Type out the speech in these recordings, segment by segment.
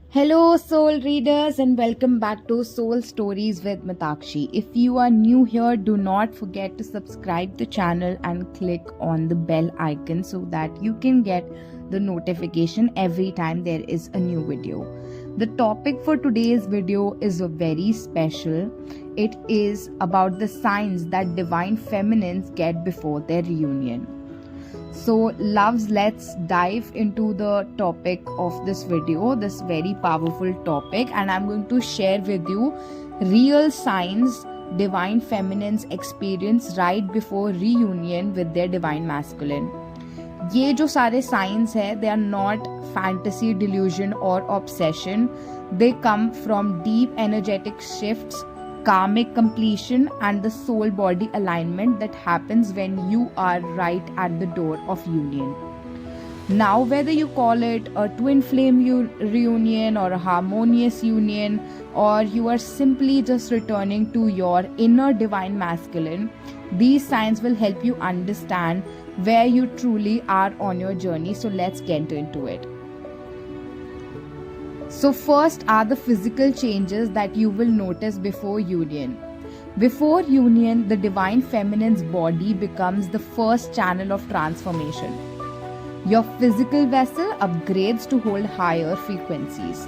Hello, soul readers, and welcome back to Soul Stories with Mitakshi. If you are new here, do not forget to subscribe the channel and click on the bell icon so that you can get the notification every time there is a new video. The topic for today's video is very special. It is about the signs that divine feminines get before their reunion. So loves, let's dive into the topic of this video, this very powerful topic, and I'm going to share with you real signs divine feminines experience right before reunion with their divine masculine. ये जो सारे signs है, they are not fantasy, delusion or obsession. They come from deep energetic shifts, karmic completion, and the soul body alignment that happens when you are right at the door of union. Now, whether you call it a twin flame reunion or a harmonious union, or you are simply just returning to your inner divine masculine, these signs will help you understand where you truly are on your journey. So let's get into it. So first are the physical changes that you will notice before union. Before union, the divine feminine's body becomes the first channel of transformation. Your physical vessel upgrades to hold higher frequencies.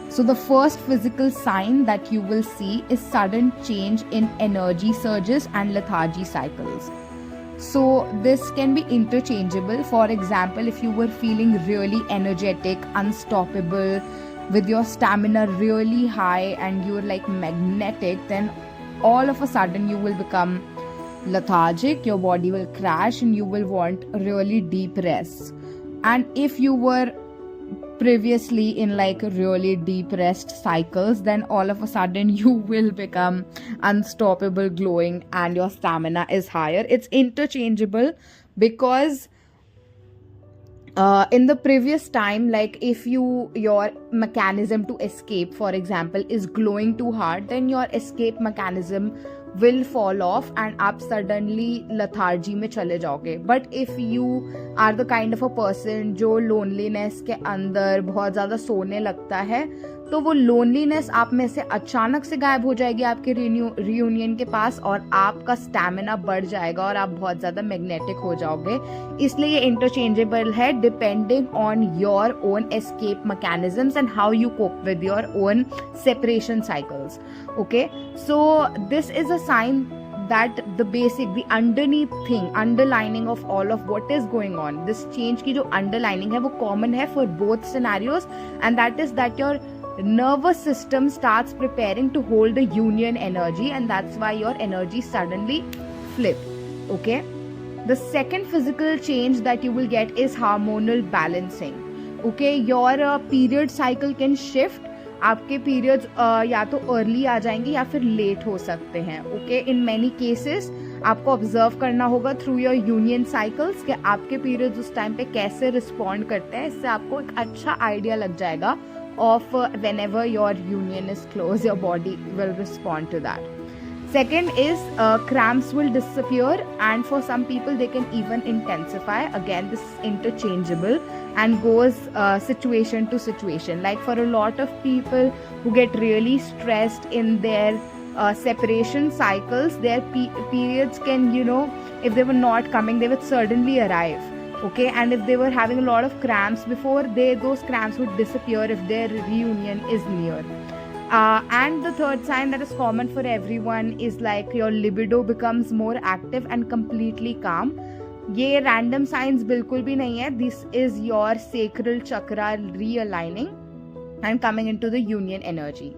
So the first physical sign that you will see is sudden change in energy surges and lethargy cycles. So this can be interchangeable. For example, if you were feeling really energetic, unstoppable, with your stamina really high and you're like magnetic, then all of a sudden you will become lethargic, your body will crash and you will want really deep rest. And if you were previously in like really deep rest cycles, then all of a sudden you will become unstoppable, glowing, and your stamina is higher. It's interchangeable because in the previous time, like if your mechanism to escape, for example, is glowing too hard, then your escape mechanism will fall off and आप suddenly lethargy में चले जाओगे. But if you are the kind of a person जो loneliness के अंदर बहुत ज़्यादा सोने लगता है, तो वो loneliness आप में से अचानक से गायब हो जाएगी आपके reunion के पास, और आपका स्टैमिना बढ़ जाएगा और आप बहुत ज़्यादा मैग्नेटिक हो जाओगे. इसलिए ये इंटरचेंजेबल है depending on your own escape mechanisms and how you cope with your own separation cycles. Okay, so this is a sign that the basic, the underneath thing, underlining of all of what is going on, this change की जो underlining है वो common है for both scenarios, and that is that your nervous system starts preparing to hold the union energy, and that's why your energy suddenly flip. Okay, the second physical change that you will get is hormonal balancing. Okay, your period cycle can shift. आपके periods या तो early आ जाएंगे या फिर late हो सकते हैं. Okay, in many cases आपको ऑब्जर्व करना होगा थ्रू योर यूनियन साइकिल्स कि आपके पीरियड्स उस टाइम पे कैसे रिस्पॉन्ड करते हैं. इससे आपको एक अच्छा आइडिया लग जाएगा of whenever your union is close, your body will respond to that. Second is cramps will disappear, and for some people they can even intensify. Again, this is interchangeable and goes situation to situation. Like for a lot of people who get really stressed in their separation cycles, their periods can, if they were not coming, they would suddenly arrive. Okay, and if they were having a lot of cramps before, those cramps would disappear if their reunion is near. And the third sign that is common for everyone is like your libido becomes more active and completely calm. ये random signs बिल्कुल भी नहीं है. This is your sacral chakra realigning and coming into the union energy.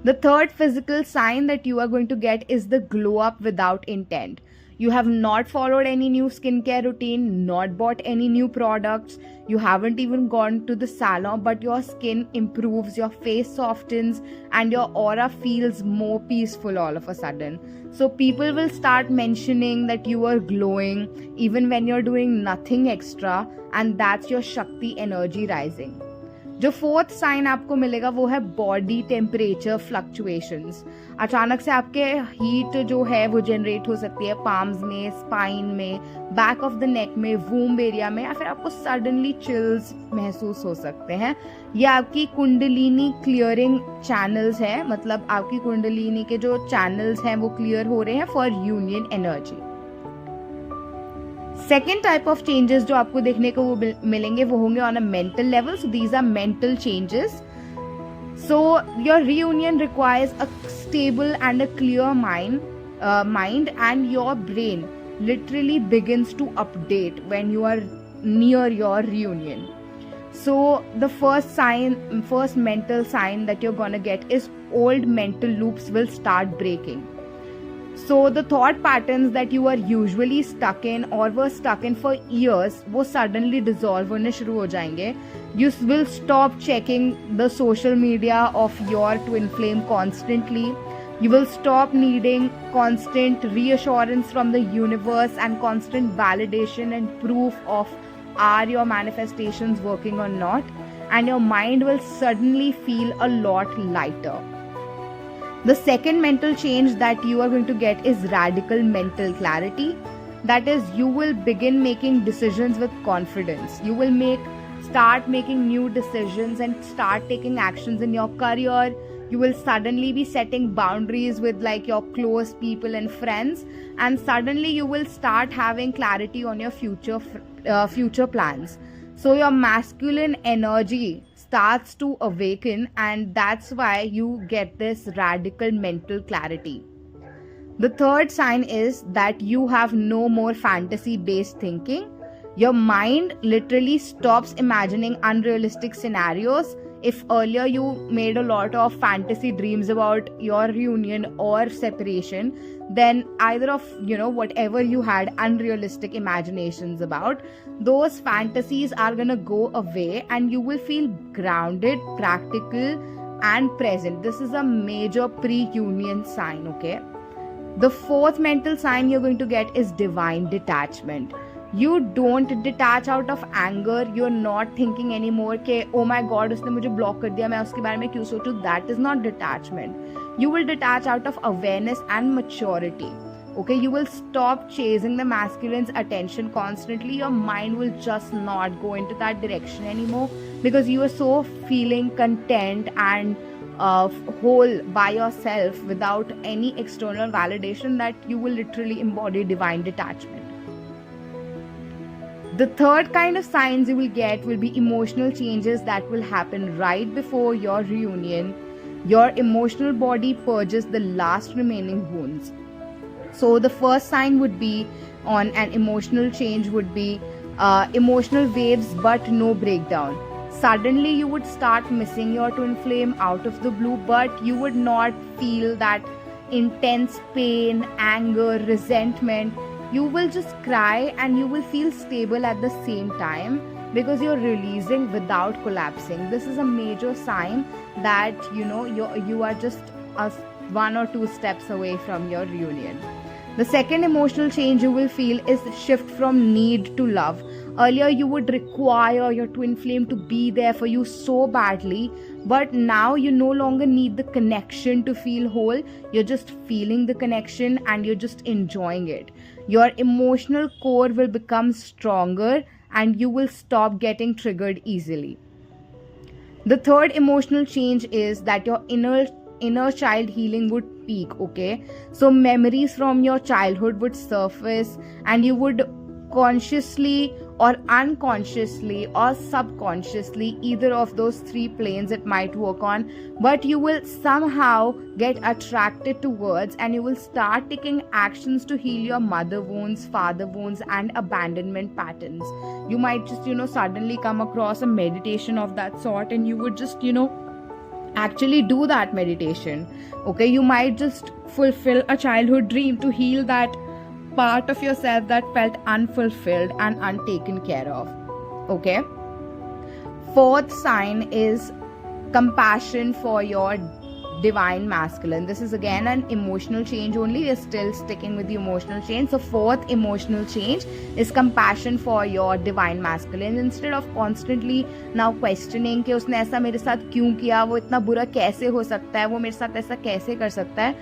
The third physical sign that you are going to get is the glow up without intent. You have not followed any new skincare routine, not bought any new products, you haven't even gone to the salon, but your skin improves, your face softens, and your aura feels more peaceful all of a sudden. So people will start mentioning that you are glowing even when you're doing nothing extra, and that's your Shakti energy rising. जो fourth sign आपको मिलेगा वो है body temperature fluctuations. अचानक से आपके heat जो है वो जनरेट हो सकती है पाम्स में, स्पाइन में, बैक ऑफ द नेक में, वूम्ब एरिया में, या फिर आपको सडनली चिल्स महसूस हो सकते हैं। ये आपकी कुंडलिनी क्लियरिंग चैनल्स है, मतलब आपकी कुंडलिनी के जो चैनल्स हैं वो क्लियर हो रहे हैं for union energy. Second type of changes जो आपको देखने को वो मिलेंगे वो होंगे on a mental level. So these are mental changes. So your reunion requires a stable and a clear mind, and your brain literally begins to update when you are near your reunion. So the first mental sign that you're gonna get is old mental loops will start breaking. So the thought patterns that you are usually stuck in or were stuck in for years वो suddenly dissolve होने शुरू हो जाएंगे. You will stop checking the social media of your twin flame constantly. You will stop needing constant reassurance from the universe and constant validation and proof of are your manifestations working or not, and your mind will suddenly feel a lot lighter. The second mental change that you are going to get is radical mental clarity. That is, you will begin making decisions with confidence. You will start making new decisions and start taking actions in your career. You will suddenly be setting boundaries with like your close people and friends, and suddenly you will start having clarity on your future plans. So your masculine energy starts to awaken, and that's why you get this radical mental clarity. The third sign is that you have no more fantasy based thinking. Your mind literally stops imagining unrealistic scenarios. If earlier you made a lot of fantasy dreams about your reunion or separation, then either of whatever you had unrealistic imaginations about, those fantasies are gonna go away and you will feel grounded, practical and present. This is a major pre-union sign. Okay, the fourth mental sign you're going to get is divine detachment. You don't detach out of anger. You're not thinking anymore कि oh my god उसने मुझे block कर दिया, मैं उसके बारे में क्यों सोचूं. That is not detachment. You will detach out of awareness and maturity. Okay, you will stop chasing the masculine's attention constantly. Your mind will just not go into that direction anymore because you are so feeling content and whole by yourself without any external validation that you will literally embody divine detachment. The third kind of signs you will get will be emotional changes that will happen right before your reunion. Your emotional body purges the last remaining wounds. So the first sign would be on an emotional change would be emotional waves but no breakdown. Suddenly you would start missing your twin flame out of the blue, but you would not feel that intense pain, anger, resentment. You will just cry and you will feel stable at the same time because you're releasing without collapsing. This is a major sign that you are just one or two steps away from your reunion. The second emotional change you will feel is shift from need to love. Earlier you would require your twin flame to be there for you so badly, but now you no longer need the connection to feel whole. You're just feeling the connection and you're just enjoying it. Your emotional core will become stronger and you will stop getting triggered easily. The third emotional change is that your inner child healing would peak. Okay, so memories from your childhood would surface and you would consciously or unconsciously or subconsciously, either of those three planes it might work on, but you will somehow get attracted towards and you will start taking actions to heal your mother wounds, father wounds and abandonment patterns. You might just suddenly come across a meditation of that sort and you would just actually do that meditation. Okay, you might just fulfill a childhood dream to heal that part of yourself that felt unfulfilled and untaken care of. Okay, fourth sign is compassion for your divine masculine. This is again an emotional change only. We are still sticking with the emotional change. So fourth emotional change is compassion for your divine masculine. Instead of constantly now questioning कि उसने ऐसा मेरे साथ क्यों किया, वो इतना बुरा कैसे हो सकता है, वो मेरे साथ ऐसा कैसे कर सकता है,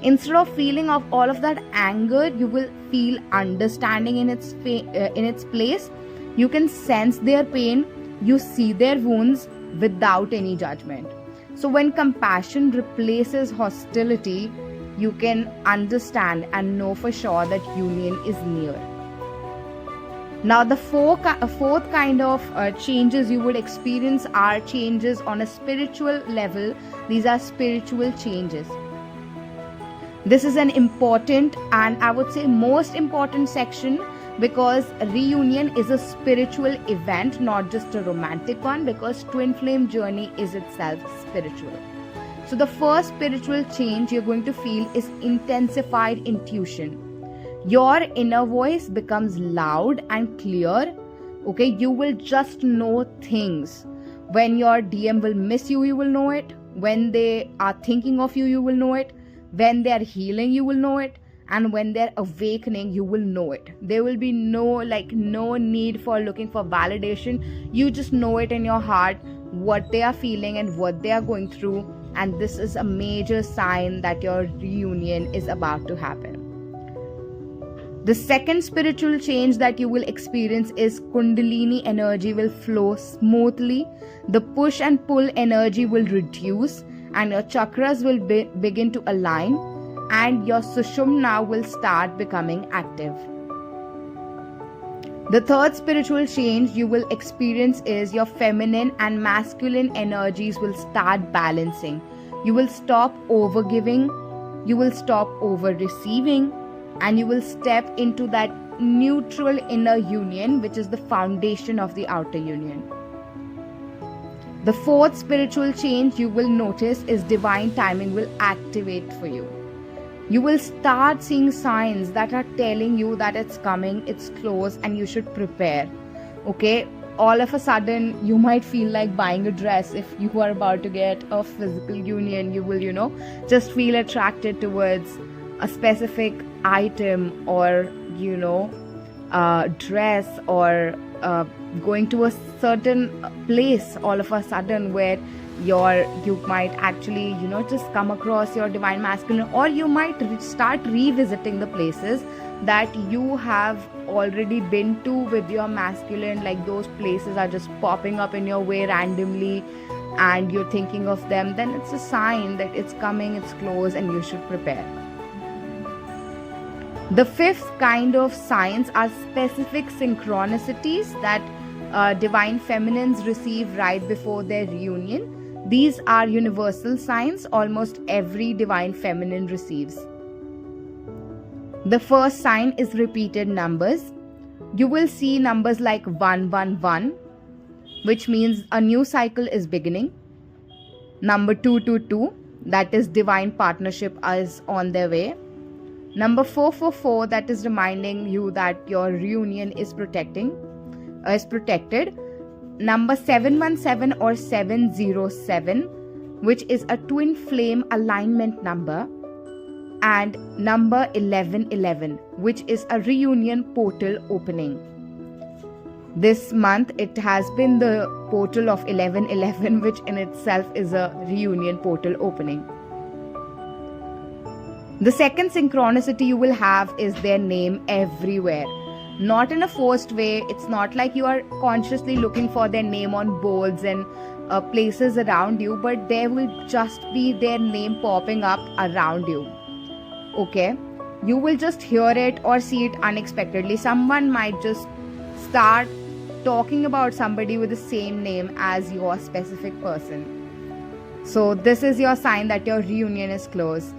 instead of feeling of all of that anger, you will feel understanding in its place. You can sense their pain, you see their wounds without any judgment. So when compassion replaces hostility, you can understand and know for sure that union is near. Now the fourth kind of changes you would experience are changes on a spiritual level. These are spiritual changes. This is an important and I would say most important section, because reunion is a spiritual event, not just a romantic one, because twin flame journey is itself spiritual. So the first spiritual change you're going to feel is intensified intuition. Your inner voice becomes loud and clear. Okay, you will just know things. When your DM will miss you, you will know it. When they are thinking of you, you will know it. When they are healing, you will know it. And when they're awakening, you will know it. There will be no need for looking for validation. You just know it in your heart, what they are feeling and what they are going through. And this is a major sign that your reunion is about to happen. The second spiritual change that you will experience is Kundalini energy will flow smoothly. The push and pull energy will reduce and your chakras will begin to align, and your Sushumna will start becoming active. The third spiritual change you will experience is your feminine and masculine energies will start balancing. You will stop overgiving, you will stop over receiving, and you will step into that neutral inner union, which is the foundation of the outer union. The fourth spiritual change you will notice is divine timing will activate for you. You will start seeing signs that are telling you that it's coming, it's close, and you should prepare. Okay, all of a sudden you might feel like buying a dress. If you are about to get a physical union, you will, just feel attracted towards a specific item or, dress or going to a certain place all of a sudden where you might actually just come across your divine masculine, or you might start revisiting the places that you have already been to with your masculine. Like those places are just popping up in your way randomly and you're thinking of them, then it's a sign that it's coming, it's close, and you should prepare. The fifth kind of signs are specific synchronicities that divine feminines receive right before their reunion. These are universal signs almost every divine feminine receives. The first sign is repeated numbers. You will see numbers like 111, which means a new cycle is beginning. Number 222, that is divine partnership is on their way. Number 444, that is reminding you that your reunion is protected. Number 717 or 707, which is a twin flame alignment number. And number 1111, which is a reunion portal opening. This month it has been the portal of 1111, which in itself is a reunion portal opening. The second synchronicity you will have is their name everywhere. Not in a forced way. It's not like you are consciously looking for their name on boards and places around you, but there will just be their name popping up around you. Okay, you will just hear it or see it unexpectedly. Someone might just start talking about somebody with the same name as your specific person. So this is your sign that your reunion is close.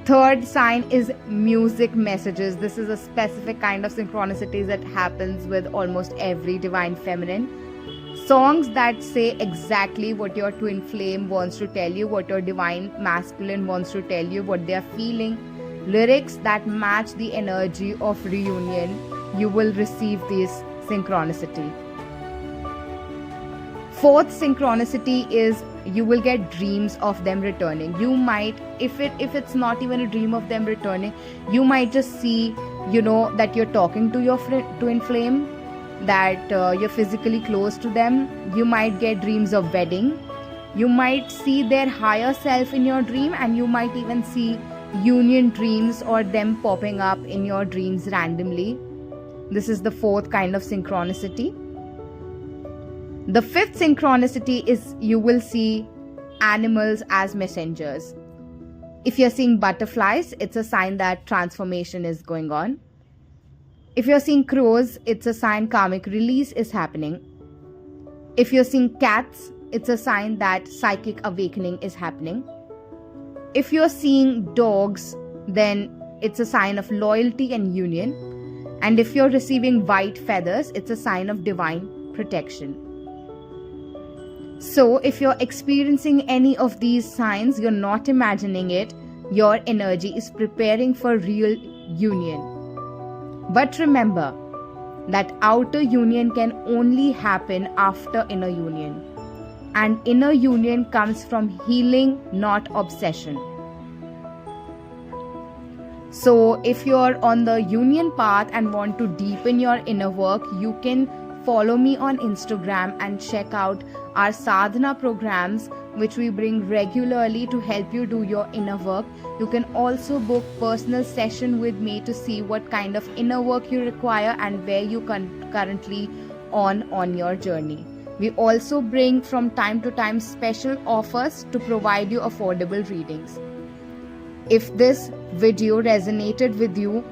Third sign is music messages. This is a specific kind of synchronicity that happens with almost every divine feminine. Songs that say exactly what your twin flame wants to tell you, what your divine masculine wants to tell you, what they are feeling. Lyrics that match the energy of reunion. You will receive this synchronicity. Fourth synchronicity is you will get dreams of them returning. You might, if it's not even a dream of them returning, you might just see, that you're talking to your twin flame, that you're physically close to them. You might get dreams of wedding. You might see their higher self in your dream, and you might even see union dreams or them popping up in your dreams randomly. This is the fourth kind of synchronicity. The fifth synchronicity is you will see animals as messengers. If you're seeing butterflies, it's a sign that transformation is going on. If you're seeing crows, it's a sign karmic release is happening. If you're seeing cats, it's a sign that psychic awakening is happening. If you're seeing dogs, then it's a sign of loyalty and union. And if you're receiving white feathers, it's a sign of divine protection. So if you're experiencing any of these signs, you're not imagining it, your energy is preparing for real union. But remember that outer union can only happen after inner union. And inner union comes from healing, not obsession. So if you're on the union path and want to deepen your inner work, you can follow me on Instagram and check out our sadhana programs, which we bring regularly to help you do your inner work. You can also book personal session with me to see what kind of inner work you require and where you currently on your journey. We also bring from time to time special offers to provide you affordable readings. If this video resonated with you,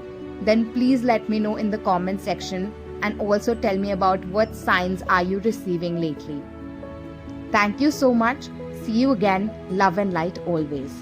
then please let me know in the comment section, and also tell me about what signs are you receiving lately. Thank you so much. See you again. Love and light always.